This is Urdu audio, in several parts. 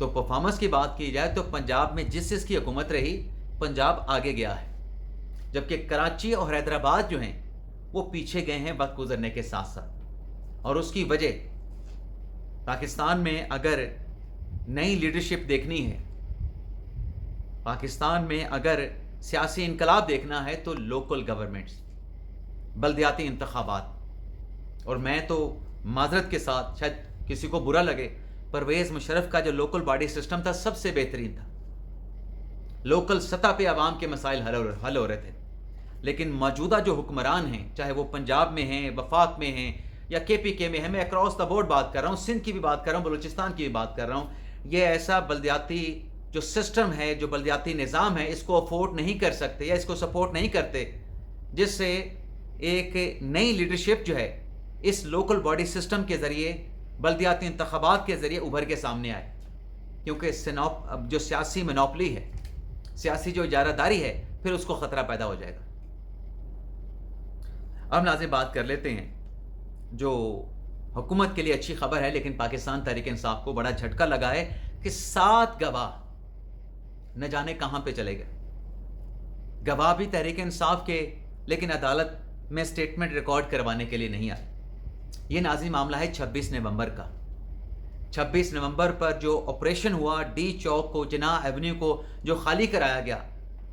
تو پرفارمنس کی بات کی جائے تو پنجاب میں جس کی حکومت رہی پنجاب آگے گیا ہے، جبکہ کراچی اور حیدرآباد جو ہیں وہ پیچھے گئے ہیں وقت گزرنے کے ساتھ ساتھ. اور اس کی وجہ پاکستان میں اگر نئی لیڈرشپ دیکھنی ہے، پاکستان میں اگر سیاسی انقلاب دیکھنا ہے تو لوکل گورنمنٹس، بلدیاتی انتخابات. اور میں تو معذرت کے ساتھ شاید کسی کو برا لگے، پرویز مشرف کا جو لوکل باڈی سسٹم تھا سب سے بہترین تھا. لوکل سطح پہ عوام کے مسائل حل ہو رہے تھے. لیکن موجودہ جو حکمران ہیں، چاہے وہ پنجاب میں ہیں، وفاق میں ہیں یا کے پی کے میں ہیں، میں اکراس دا بورڈ بات کر رہا ہوں، سندھ کی بھی بات کر رہا ہوں، بلوچستان کی بھی بات کر رہا ہوں، یہ ایسا بلدیاتی جو سسٹم ہے، جو بلدیاتی نظام ہے، اس کو افورڈ نہیں کر سکتے یا اس کو سپورٹ نہیں کرتے، جس سے ایک نئی لیڈرشپ جو ہے اس لوکل باڈی سسٹم کے ذریعے، بلدیاتی انتخابات کے ذریعے ابھر کے سامنے آئے. کیونکہ جو سیاسی منوپلی ہے، سیاسی جو اجارہ داری ہے، پھر اس کو خطرہ پیدا ہو جائے گا. اب ناظرین بات کر لیتے ہیں جو حکومت کے لیے اچھی خبر ہے، لیکن پاکستان تحریک انصاف کو بڑا جھٹکا لگا ہے کہ 7 گواہ نہ جانے کہاں پہ چلے گئے. گواہ بھی تحریک انصاف کے، لیکن عدالت میں سٹیٹمنٹ ریکارڈ کروانے کے لیے نہیں آئے. یہ ناظرین معاملہ ہے 26 نومبر کا. 26 نومبر پر جو آپریشن ہوا ڈی چوک کو، جناح ایونیو کو جو خالی کرایا گیا،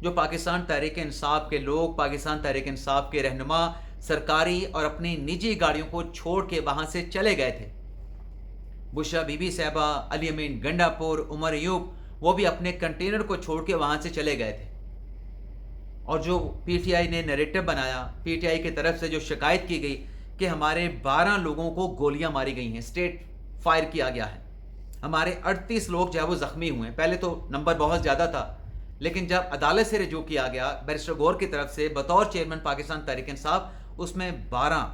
جو پاکستان تحریک انصاف کے لوگ، پاکستان تحریک انصاف کے رہنما سرکاری اور اپنی نجی گاڑیوں کو چھوڑ کے وہاں سے چلے گئے تھے. بشرا بی بی صاحبہ، علی امین گنڈا پور، عمر ایوب، وہ بھی اپنے کنٹینر کو چھوڑ کے وہاں سے چلے گئے تھے. اور جو پی ٹی آئی نے نیریٹو بنایا، پی ٹی آئی کی طرف سے جو شکایت کی گئی کہ ہمارے 12 لوگوں کو گولیاں ماری گئی ہیں، اسٹیٹ فائر کیا گیا ہے، ہمارے 38 لوگ جو ہے وہ زخمی ہوئے ہیں. پہلے تو نمبر بہت زیادہ تھا، لیکن جب عدالت سے رجوع کیا گیا بیرسٹر غور کی طرف سے بطور چیئرمین پاکستان تحریک انصاف، اس میں 12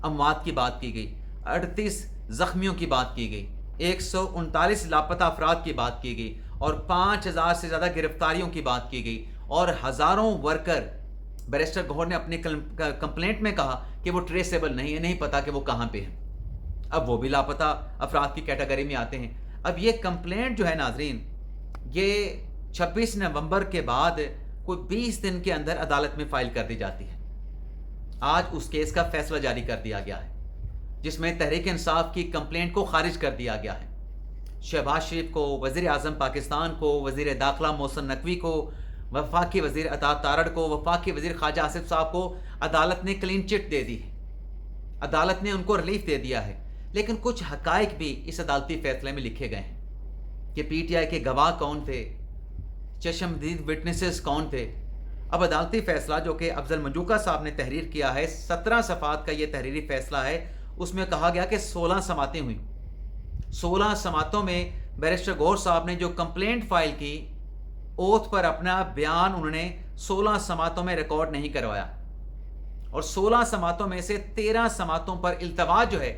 اموات کی بات کی گئی، 38 زخمیوں کی بات کی گئی، 139 لاپتہ افراد کی بات کی گئی، اور 5000 سے زیادہ گرفتاریوں کی بات کی گئی، اور ہزاروں ورکر. بیرسٹر گوہر نے اپنی کمپلینٹ میں کہا کہ وہ ٹریسیبل نہیں ہے، نہیں پتا کہ وہ کہاں پہ ہیں. اب وہ بھی لاپتہ افراد کی کیٹیگری میں آتے ہیں. اب یہ کمپلینٹ جو ہے ناظرین، یہ 26 نومبر کے بعد کوئی 20 دن کے اندر عدالت میں فائل کر دی جاتی ہے. آج اس کیس کا فیصلہ جاری کر دیا گیا ہے، جس میں تحریک انصاف کی کمپلینٹ کو خارج کر دیا گیا ہے. شہباز شریف کو، وزیر اعظم پاکستان کو، وزیر داخلہ محسن نقوی کو، وفاقی وزیر اطاعت تارڑ کو، وفاقی وزیر خواجہ آصف صاحب کو عدالت نے کلین چٹ دے دی ہے، عدالت نے ان کو ریلیف دے دیا ہے. لیکن کچھ حقائق بھی اس عدالتی فیصلے میں لکھے گئے ہیں کہ پی ٹی آئی کے گواہ کون تھے، چشمدید وٹنسز کون تھے. اب عدالتی فیصلہ جو کہ افضل منجوکا صاحب نے تحریر کیا ہے، 17 صفحات کا یہ تحریری فیصلہ ہے. اس میں کہا گیا کہ 16 سماعتیں ہوئیں. 16 سماعتوں میں بیرسٹر غور صاحب نے جو کمپلینٹ فائل کی، اوتھ پر اپنا بیان انہوں نے 16 سماعتوں میں ریکارڈ نہیں کروایا. اور 16 سماعتوں میں سے 13 سماعتوں پر التوا جو ہے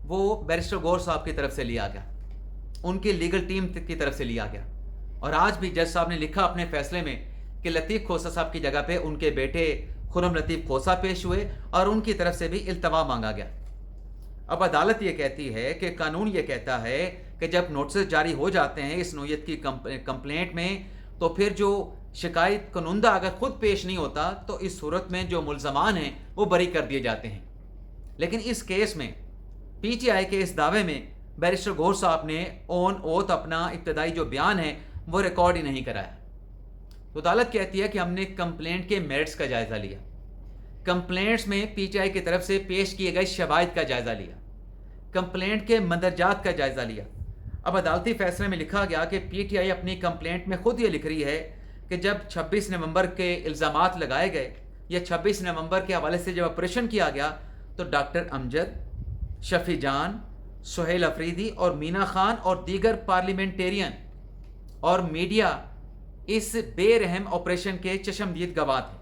وہ بیرسٹر غور صاحب کی طرف سے لیا گیا، ان کی لیگل ٹیم کی طرف سے لیا گیا. اور آج بھی جج صاحب نے لکھا اپنے فیصلے میں کہ لطیف کھوسہ صاحب کی جگہ پہ ان کے بیٹے خرم لطیف کھوسہ پیش ہوئے اور ان کی طرف سے بھی التوا مانگا گیا. اب عدالت یہ کہتی ہے کہ قانون یہ کہتا ہے کہ جب نوٹسز جاری ہو جاتے ہیں اس نوعیت کی کمپلینٹ میں، تو پھر جو شکایت کنندہ اگر خود پیش نہیں ہوتا تو اس صورت میں جو ملزمان ہیں وہ بری کر دیے جاتے ہیں. لیکن اس کیس میں پی ٹی آئی کے اس دعوے میں بیرسٹر غور صاحب نے آن اوتھ اپنا ابتدائی جو بیان ہے وہ ریکارڈ ہی نہیں کرایا. تو عدالت کہتی ہے کہ ہم نے کمپلینٹ کے میرٹس کا جائزہ لیا، کمپلینٹس میں پی ٹی آئی کی طرف سے پیش کیے گئے شواہد کا جائزہ لیا، کمپلینٹ کے مندرجات کا جائزہ لیا. اب عدالتی فیصلے میں لکھا گیا کہ پی ٹی آئی اپنی کمپلینٹ میں خود یہ لکھ رہی ہے کہ جب 26 نومبر کے الزامات لگائے گئے یا 26 نومبر کے حوالے سے جب آپریشن کیا گیا تو ڈاکٹر امجد، شفیع جان، سہیل افریدی اور مینا خان اور دیگر پارلیمنٹیرین اور میڈیا اس بے رحم آپریشن کے چشمدید گواہ تھے.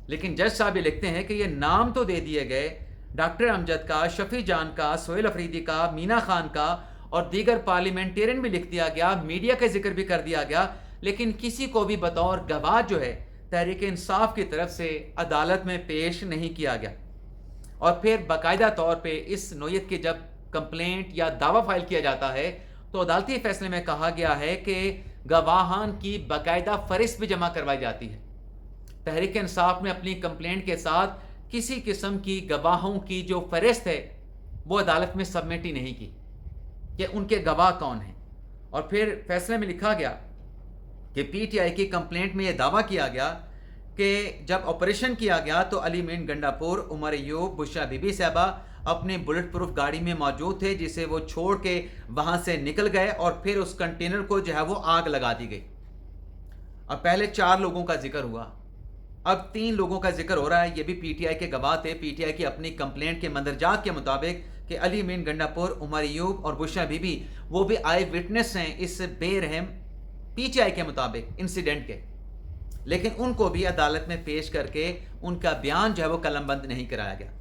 لیکن جج صاحب یہ لکھتے ہیں کہ یہ نام تو دے دیے گئے ڈاکٹر امجد کا، شفیع جان کا، سہیل افریدی کا، مینا خان کا اور دیگر پارلیمنٹیرین بھی لکھ دیا گیا، میڈیا کا ذکر بھی کر دیا گیا، لیکن کسی کو بھی بطور گواہ جو ہے تحریک انصاف کی طرف سے عدالت میں پیش نہیں کیا گیا. اور پھر باقاعدہ طور پہ اس نوعیت کی جب کمپلینٹ یا دعویٰ فائل کیا جاتا ہے تو عدالتی فیصلے میں کہا گیا ہے کہ گواہان کی باقاعدہ فہرست بھی جمع کروائی جاتی ہے۔ تحریک انصاف نے اپنی کمپلینٹ کے ساتھ کسی قسم کی گواہوں کی جو فہرست ہے وہ عدالت میں سبمٹ ہی نہیں کی کہ ان کے گواہ کون ہیں۔ اور پھر فیصلے میں لکھا گیا کہ پی ٹی آئی کی کمپلینٹ میں یہ دعویٰ کیا گیا کہ جب آپریشن کیا گیا تو علی مین گنڈا پور، عمر ایوب، بشرا بی بی صاحبہ اپنے بلٹ پروف گاڑی میں موجود تھے، جسے وہ چھوڑ کے وہاں سے نکل گئے اور پھر اس کنٹینر کو جو ہے وہ آگ لگا دی گئی۔ اب پہلے 4 لوگوں کا ذکر ہوا، اب 3 لوگوں کا ذکر ہو رہا ہے، یہ بھی پی ٹی آئی کے گواہ تھے۔ پی ٹی آئی کی اپنی کمپلینٹ کے مندرجات کے مطابق کہ علی مین گنڈا پور، عمر ایوب اور بشرا بی بی وہ بھی آئی وٹنس ہیں اس بے رحم پی ٹی آئی کے مطابق انسیڈنٹ کے، لیکن ان کو بھی عدالت میں پیش کر کے ان کا بیان جو ہے وہ قلم بند نہیں کرایا گیا۔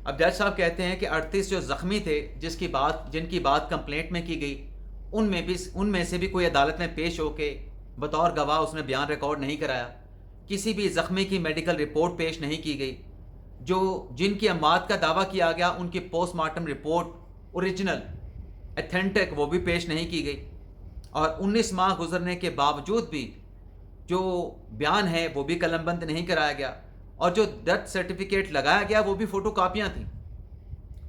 اب جج صاحب کہتے ہیں کہ 38 جو زخمی تھے جن کی بات کمپلینٹ میں کی گئی، ان میں سے بھی کوئی عدالت میں پیش ہو کے بطور گواہ اس نے بیان ریکارڈ نہیں کرایا، کسی بھی زخمی کی میڈیکل رپورٹ پیش نہیں کی گئی، جن کی اموات کا دعویٰ کیا گیا ان کی پوسٹ مارٹم رپورٹ اوریجنل ایتھینٹک وہ بھی پیش نہیں کی گئی، اور 19 ماہ گزرنے کے باوجود بھی جو بیان ہے وہ بھی قلم بند نہیں کرایا گیا، اور جو ڈیتھ سرٹیفکیٹ لگایا گیا وہ بھی فوٹو کاپیاں تھیں۔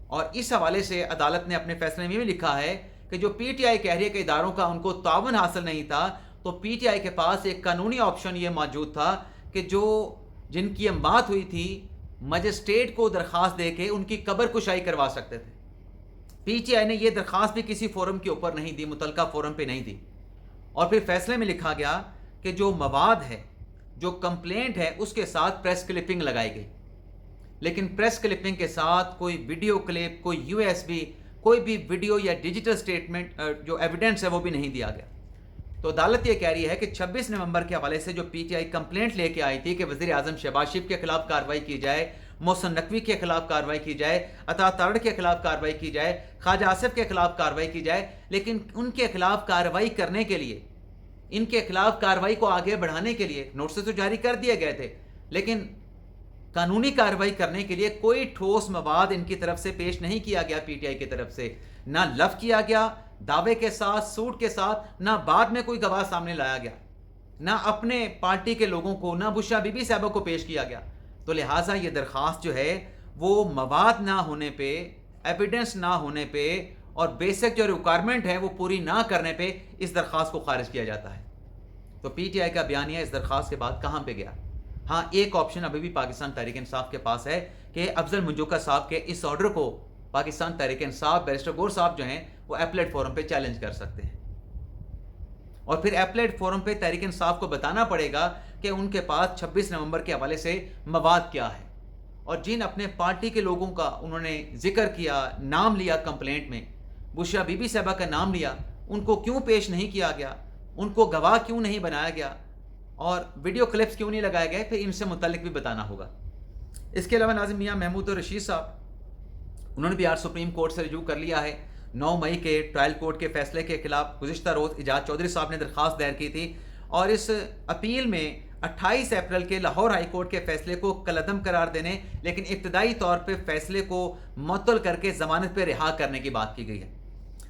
اور اس حوالے سے عدالت نے اپنے فیصلے میں بھی لکھا ہے کہ جو پی ٹی آئی کہہ رہی ہے کہ اداروں کا ان کو تعاون حاصل نہیں تھا، تو پی ٹی آئی کے پاس ایک قانونی آپشن یہ موجود تھا کہ جن کی اموات ہوئی تھی مجسٹریٹ کو درخواست دے کے ان کی قبر کشائی کروا سکتے تھے۔ پی ٹی آئی نے یہ درخواست بھی کسی فورم کے اوپر نہیں دی، متعلقہ فورم پہ نہیں دی۔ اور پھر فیصلے میں لکھا گیا کہ جو مواد ہے، جو کمپلینٹ ہے، اس کے ساتھ پریس کلپنگ لگائی گئی، لیکن پریس کلپنگ کے ساتھ کوئی ویڈیو کلپ، کوئی یو ایس بی، کوئی بھی ویڈیو یا ڈیجیٹل سٹیٹمنٹ جو ایویڈنس ہے وہ بھی نہیں دیا گیا۔ تو عدالت یہ کہہ رہی ہے کہ 26 نومبر کے حوالے سے جو پی ٹی آئی کمپلینٹ لے کے آئی تھی کہ وزیر اعظم شہباز شریف کے خلاف کارروائی کی جائے، محسن نقوی کے خلاف کارروائی کی جائے، عطا تارڑ کے خلاف کارروائی کی جائے، خواجہ آصف کے خلاف کارروائی کی جائے، لیکن ان کے خلاف کارروائی کرنے کے لیے، ان کے خلاف کارروائی کو آگے بڑھانے کے لیے نوٹسز تو جاری کر دیے گئے تھے، لیکن قانونی کارروائی کرنے کے لیے کوئی ٹھوس مواد ان کی طرف سے پیش نہیں کیا گیا۔ پی ٹی آئی کی طرف سے نہ لف کیا گیا دعوے کے ساتھ، سوٹ کے ساتھ، نہ بعد میں کوئی گواہ سامنے لایا گیا، نہ اپنے پارٹی کے لوگوں کو، نہ بشرا بی بی صاحبہ کو پیش کیا گیا۔ تو لہٰذا یہ درخواست جو ہے وہ مواد نہ ہونے پہ، ایویڈنس نہ ہونے پہ، اور بیسک جو ریکوائرمنٹ ہے وہ پوری نہ کرنے پہ اس درخواست کو خارج کیا جاتا ہے۔ تو پی ٹی آئی کا بیانیہ اس درخواست کے بعد کہاں پہ گیا؟ ہاں، ایک آپشن ابھی بھی پاکستان تحریک انصاف کے پاس ہے کہ افضل منجوکا صاحب کے اس آرڈر کو پاکستان تحریک انصاف، بیرسٹر گور صاحب جو ہیں وہ ایپلیٹ فورم پہ چیلنج کر سکتے ہیں، اور پھر ایپلیٹ فورم پہ تحریک انصاف کو بتانا پڑے گا کہ ان کے پاس 26 نومبر کے حوالے سے مواد کیا ہے، اور جن اپنے پارٹی کے لوگوں کا انہوں نے ذکر کیا، نام لیا کمپلینٹ میں، بشرا بی بی صاحبہ کا نام لیا، ان کو کیوں پیش نہیں کیا گیا، ان کو گواہ کیوں نہیں بنایا گیا، اور ویڈیو کلپس کیوں نہیں لگائے گئے، پھر ان سے متعلق بھی بتانا ہوگا۔ اس کے علاوہ ناظم میاں محمود رشید صاحب انہوں نے بھی آج سپریم کورٹ سے رجوع کر لیا ہے۔ 9 مئی کے ٹرائل کورٹ کے فیصلے کے خلاف گزشتہ روز اعجاز چودھری صاحب نے درخواست دائر کی تھی، اور اس اپیل میں 28 اپریل کے لاہور ہائی کورٹ کے فیصلے کو کالعدم قرار دینے، لیکن ابتدائی طور پہ فیصلے کو معطل کر کے ضمانت پہ رہا کرنے کی بات کی گئی ہے۔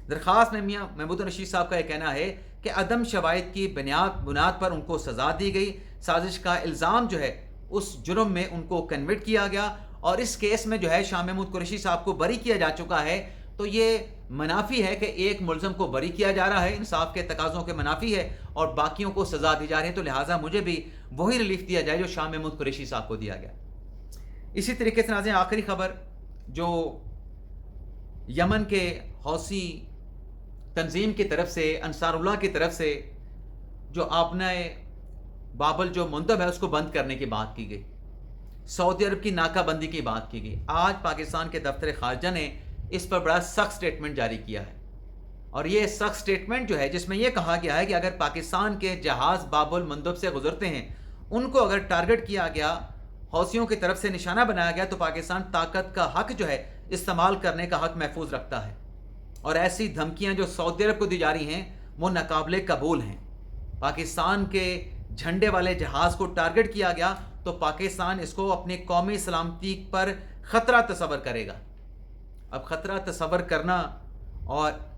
درخواست میں میاں محمود رشید صاحب کا یہ کہنا ہے کہ عدم شواہد کی بنیاد پر ان کو سزا دی گئی، سازش کا الزام جو ہے اس جرم میں ان کو کنوکٹ کیا گیا، اور اس کیس میں جو ہے شاہ محمود قریشی صاحب کو بری کیا جا چکا ہے۔ تو یہ منافی ہے کہ ایک ملزم کو بری کیا جا رہا ہے، انصاف کے تقاضوں کے منافی ہے، اور باقیوں کو سزا دی جا رہی ہے، تو لہٰذا مجھے بھی وہی ریلیف دیا جائے جو شاہ محمود قریشی صاحب کو دیا گیا۔ اسی طریقے سے ناظرین آخری خبر جو یمن کے حوثی تنظیم کی طرف سے، انصار اللہ کی طرف سے جو آبنہ بابل جو منتب ہے اس کو بند کرنے کی بات کی گئی، سعودی عرب کی ناکہ بندی کی بات کی گئی۔ آج پاکستان کے دفتر خارجہ نے اس پر بڑا سخت سٹیٹمنٹ جاری کیا ہے، اور یہ سخت سٹیٹمنٹ جو ہے جس میں یہ کہا گیا ہے کہ اگر پاکستان کے جہاز باب المندب سے گزرتے ہیں، ان کو اگر ٹارگٹ کیا گیا، حوثیوں کی طرف سے نشانہ بنایا گیا، تو پاکستان طاقت کا حق جو ہے استعمال کرنے کا حق محفوظ رکھتا ہے، اور ایسی دھمکیاں جو سعودی عرب کو دی جا رہی ہیں وہ ناقابل قبول ہیں۔ پاکستان کے جھنڈے والے جہاز کو ٹارگٹ کیا گیا تو پاکستان اس کو اپنی قومی سلامتی پر خطرہ تصور کرے گا۔ اب خطرہ تصور کرنا اور